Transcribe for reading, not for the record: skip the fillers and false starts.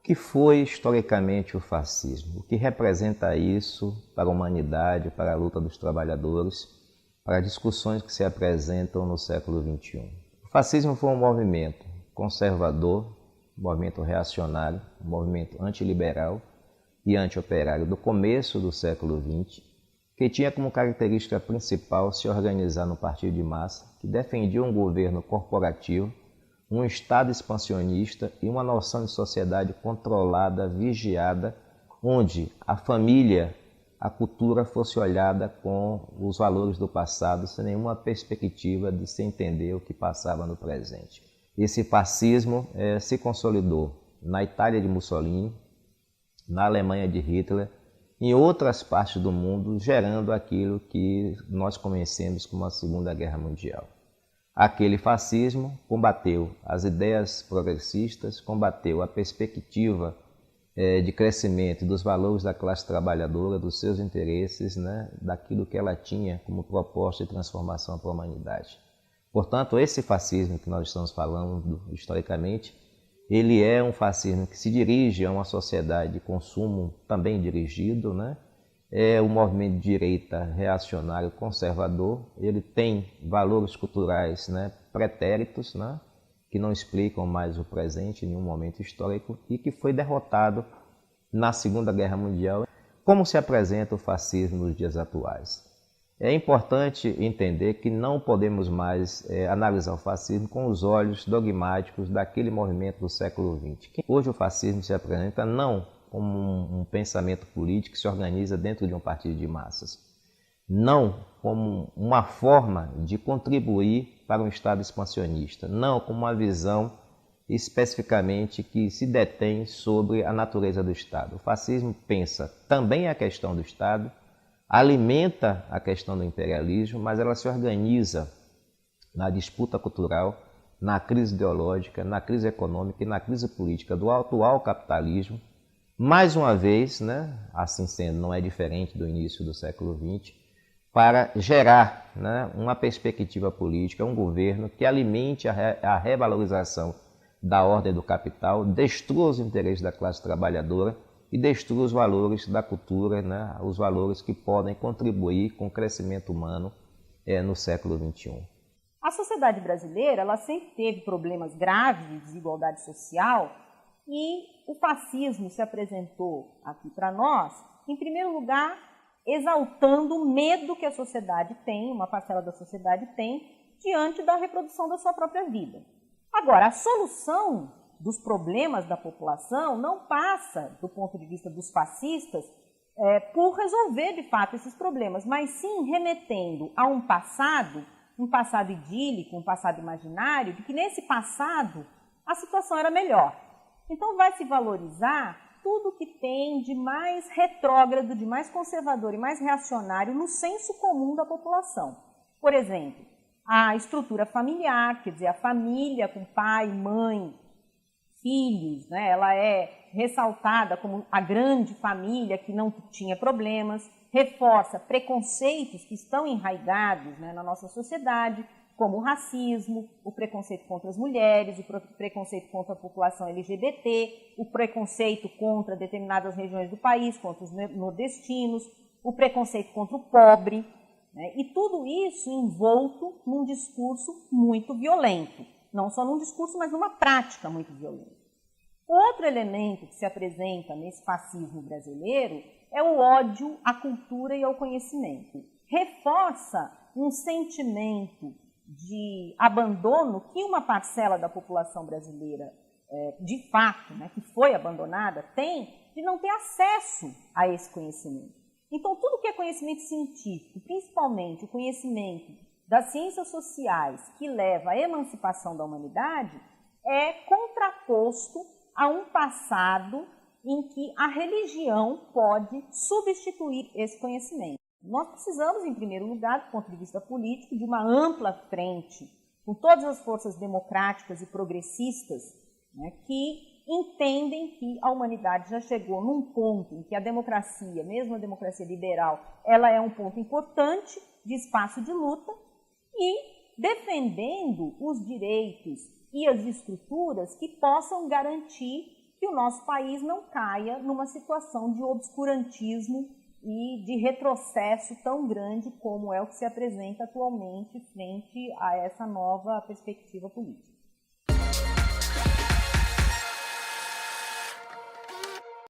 que foi historicamente o fascismo? O que representa isso para a humanidade, para a luta dos trabalhadores, para discussões que se apresentam no século XXI? O fascismo foi um movimento conservador, um movimento reacionário, um movimento antiliberal e antioperário do começo do século XX, que tinha como característica principal se organizar no partido de massa, que defendia um governo corporativo, um Estado expansionista e uma noção de sociedade controlada, vigiada, onde a família, a cultura fosse olhada com os valores do passado, sem nenhuma perspectiva de se entender o que passava no presente. Esse fascismo se consolidou na Itália de Mussolini, na Alemanha de Hitler, em outras partes do mundo, gerando aquilo que nós conhecemos como a Segunda Guerra Mundial. Aquele fascismo combateu as ideias progressistas, combateu a perspectiva de crescimento dos valores da classe trabalhadora, dos seus interesses, né, daquilo que ela tinha como proposta de transformação para a humanidade. Portanto, esse fascismo que nós estamos falando historicamente, ele é um fascismo que se dirige a uma sociedade de consumo também dirigido, né? É um movimento de direita reacionário conservador, ele tem valores culturais, né, pretéritos, né, que não explicam mais o presente em nenhum momento histórico e que foi derrotado na Segunda Guerra Mundial. Como se apresenta o fascismo nos dias atuais? É importante entender que não podemos mais analisar o fascismo com os olhos dogmáticos daquele movimento do século XX. Hoje o fascismo se apresenta não como um pensamento político que se organiza dentro de um partido de massas, não como uma forma de contribuir para um Estado expansionista, não como uma visão especificamente que se detém sobre a natureza do Estado. O fascismo pensa também a questão do Estado, alimenta a questão do imperialismo, mas ela se organiza na disputa cultural, na crise ideológica, na crise econômica e na crise política do atual capitalismo. Mais uma vez, né, assim sendo, não é diferente do início do século XX, para gerar, né, uma perspectiva política, um governo que alimente a revalorização da ordem do capital, destrua os interesses da classe trabalhadora e destrua os valores da cultura, né, os valores que podem contribuir com o crescimento humano no século XXI. A sociedade brasileira ela sempre teve problemas graves de desigualdade social e o fascismo se apresentou aqui para nós, em primeiro lugar, exaltando o medo que a sociedade tem, uma parcela da sociedade tem, diante da reprodução da sua própria vida. Agora, a solução dos problemas da população não passa, do ponto de vista dos fascistas, por resolver de fato esses problemas, mas sim remetendo a um passado idílico, um passado imaginário, de que nesse passado a situação era melhor. Então vai se valorizar tudo que tem de mais retrógrado, de mais conservador e mais reacionário no senso comum da população. Por exemplo, a estrutura familiar, quer dizer, a família com pai, mãe, filhos, né? Ela é ressaltada como a grande família que não tinha problemas, reforça preconceitos que estão enraigados, né, na nossa sociedade, como o racismo, o preconceito contra as mulheres, o preconceito contra a população LGBT, o preconceito contra determinadas regiões do país, contra os nordestinos, o preconceito contra o pobre, né? E tudo isso envolto num discurso muito violento, não só num discurso, mas numa prática muito violenta. Outro elemento que se apresenta nesse fascismo brasileiro é o ódio à cultura e ao conhecimento. Reforça um sentimento de abandono que uma parcela da população brasileira, de fato, né, que foi abandonada, tem de não ter acesso a esse conhecimento. Então, tudo que é conhecimento científico, principalmente o conhecimento das ciências sociais que leva à emancipação da humanidade, é contraposto a um passado em que a religião pode substituir esse conhecimento. Nós precisamos, em primeiro lugar, do ponto de vista político, de uma ampla frente, com todas as forças democráticas e progressistas, né, que entendem que a humanidade já chegou num ponto em que a democracia, mesmo a democracia liberal, ela é um ponto importante de espaço de luta e defendendo os direitos e as estruturas que possam garantir que o nosso país não caia numa situação de obscurantismo e de retrocesso tão grande como é o que se apresenta atualmente frente a essa nova perspectiva política.